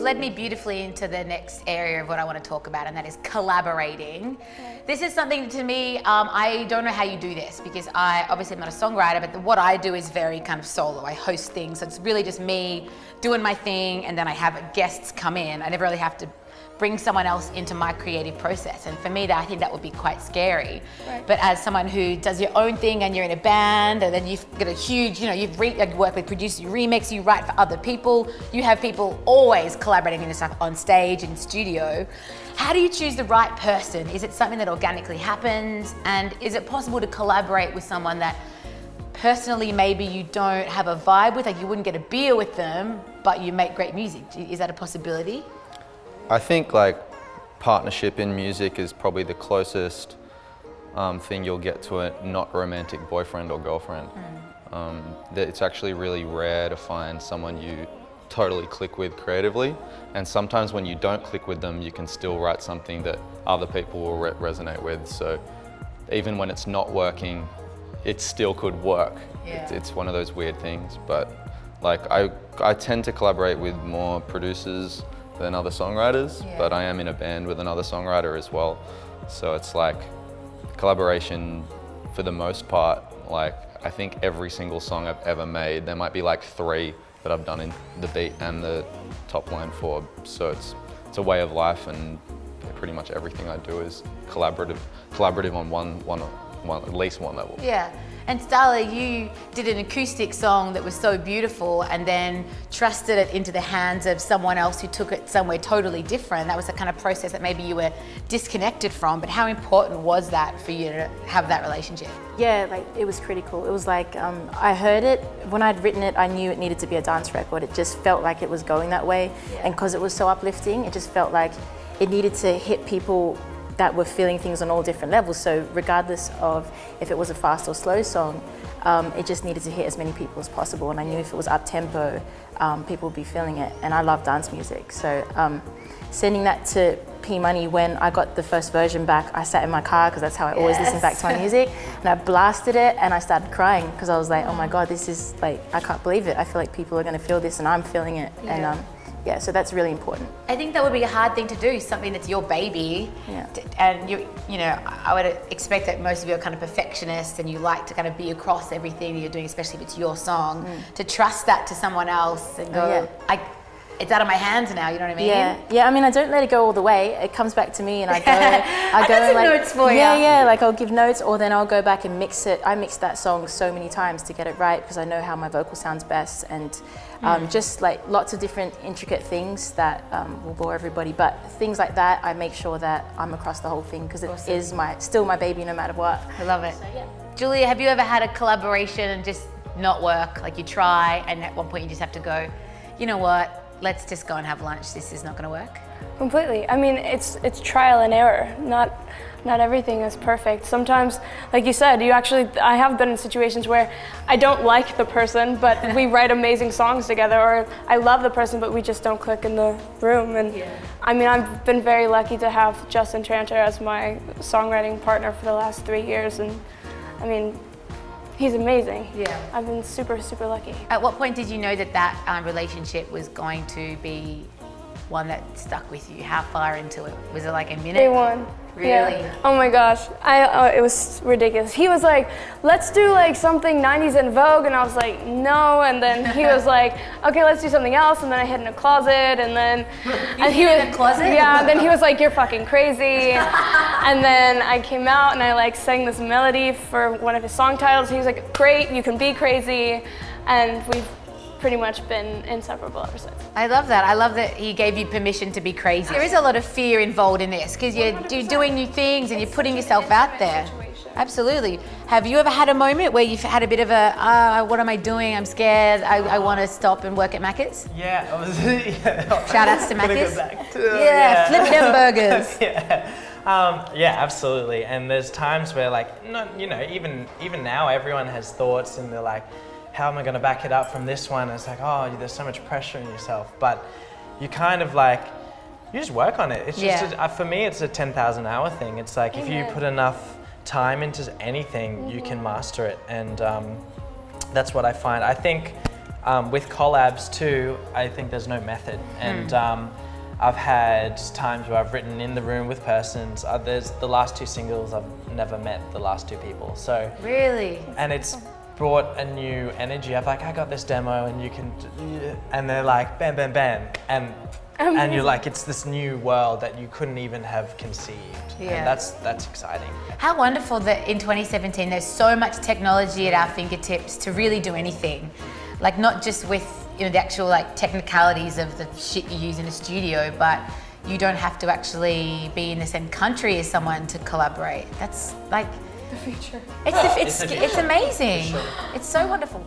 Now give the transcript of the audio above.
led me beautifully into the next area of what I want to talk about, and that is collaborating. This is something to me, I don't know how you do this, because obviously I'm not a songwriter, but what I do is very kind of solo. I host things, so it's really just me doing my thing, and then I have guests come in. I never really have to bring someone else into my creative process, and for me, I think that would be quite scary. Right. But as someone who does your own thing, and you're in a band, and then you've got a huge, you work with producers, you remix, you write for other people, you have people always collaborating in your stuff on stage, in studio. How do you choose the right person? Is it something that organically happens? And is it possible to collaborate with someone that personally maybe you don't have a vibe with, like you wouldn't get a beer with them, but you make great music? Is that a possibility? I think like partnership in music is probably the closest thing you'll get to a not romantic boyfriend or girlfriend. It's actually really rare to find someone you totally click with creatively, and sometimes when you don't click with them, you can still write something that other people will resonate with. So even when it's not working, it still could work. Yeah. It's one of those weird things, but like I tend to collaborate with more producers than other songwriters, but I am in a band with another songwriter as well. So it's like collaboration for the most part. Like I think every single song I've ever made, there might be like 3 that I've done in the beat and the top line for. So it's a way of life, and pretty much everything I do is collaborative on at least one level. Yeah. And Starley, you did an acoustic song that was so beautiful and then trusted it into the hands of someone else who took it somewhere totally different. That was the kind of process that maybe you were disconnected from, but how important was that for you to have that relationship? Yeah, like it was critical. It was like, I heard it, when I'd written it, I knew it needed to be a dance record. It just felt like it was going that way. And because it was so uplifting, it just felt like it needed to hit people that were feeling things on all different levels. So regardless of if it was a fast or slow song, it just needed to hit as many people as possible. And I knew if it was up-tempo, people would be feeling it. And I love dance music. So sending that to P Money, when I got the first version back, I sat in my car, because that's how I always listen back to my music. And I blasted it and I started crying, because I was like, oh my God, this is like, I can't believe it. I feel like people are gonna feel this and I'm feeling it. And yeah, so that's really important. I think that would be a hard thing to do, something that's your baby. Yeah. And you know, I would expect that most of you are kind of perfectionists and you like to kind of be across everything that you're doing, especially if it's your song, to trust that to someone else and go, it's out of my hands now, you know what I mean? Yeah, I mean, I don't let it go all the way. It comes back to me and I go, I got some notes for you. Yeah, like I'll give notes, or then I'll go back and mix it. I mixed that song so many times to get it right, because I know how my vocal sounds best, and just like lots of different intricate things that will bore everybody. But things like that, I make sure that I'm across the whole thing, because it is still my baby no matter what. I love it. So, Julia, have you ever had a collaboration and just not work? Like you try and at one point you just have to go, you know what? Let's just go and have lunch. This is not going to work. Completely. I mean, it's trial and error. Not everything is perfect. Sometimes, like you said, I have been in situations where I don't like the person, but we write amazing songs together, or I love the person, but we just don't click in the room. And I mean, I've been very lucky to have Justin Tranter as my songwriting partner for the last 3 years, and I mean, he's amazing. Yeah. I've been super, super lucky. At what point did you know that that relationship was going to be one that stuck with you? How far into it? Was it like a minute? Day one. Really? Yeah. Oh my gosh, it was ridiculous. He was like, let's do like something 90s in Vogue, and I was like, no, and then he was like, okay, let's do something else, and then I hid in a closet, and then... he was in a closet? Yeah, and then he was like, you're fucking crazy. And then I came out and I like sang this melody for one of his song titles. He was like, great, you can be crazy, and we've pretty much been inseparable ever since. I love that. I love that he gave you permission to be crazy. There is a lot of fear involved in this, because you're doing new things and you're putting yourself out there. Absolutely. Have you ever had a moment where you've had a bit of a, what am I doing? I'm scared. I want to stop and work at Macca's? Yeah. I was, Shout outs to Macca's. Flip them burgers. Yeah, absolutely. And there's times where, like, you know, even now, everyone has thoughts, and they're like, how am I going to back it up from this one? And it's like, oh, there's so much pressure on yourself. But you kind of like, you just work on it. It's just, for me, it's a 10,000 hour thing. It's like, if you put enough time into anything, you can master it. And that's what I find. I think with collabs too, I think there's no method. And I've had times where I've written in the room with persons. There's the last 2 singles, I've never met the last 2 people. So Really? and it's brought a new energy. I'm like, I got this demo and you can, and they're like, bam, bam, bam. And you're like, it's this new world that you couldn't even have conceived. Yeah. And that's exciting. How wonderful that in 2017 there's so much technology at our fingertips to really do anything. Like not just with the actual like technicalities of the shit you use in a studio, but you don't have to actually be in the same country as someone to collaborate. That's like The future. it's amazing. It's so wonderful.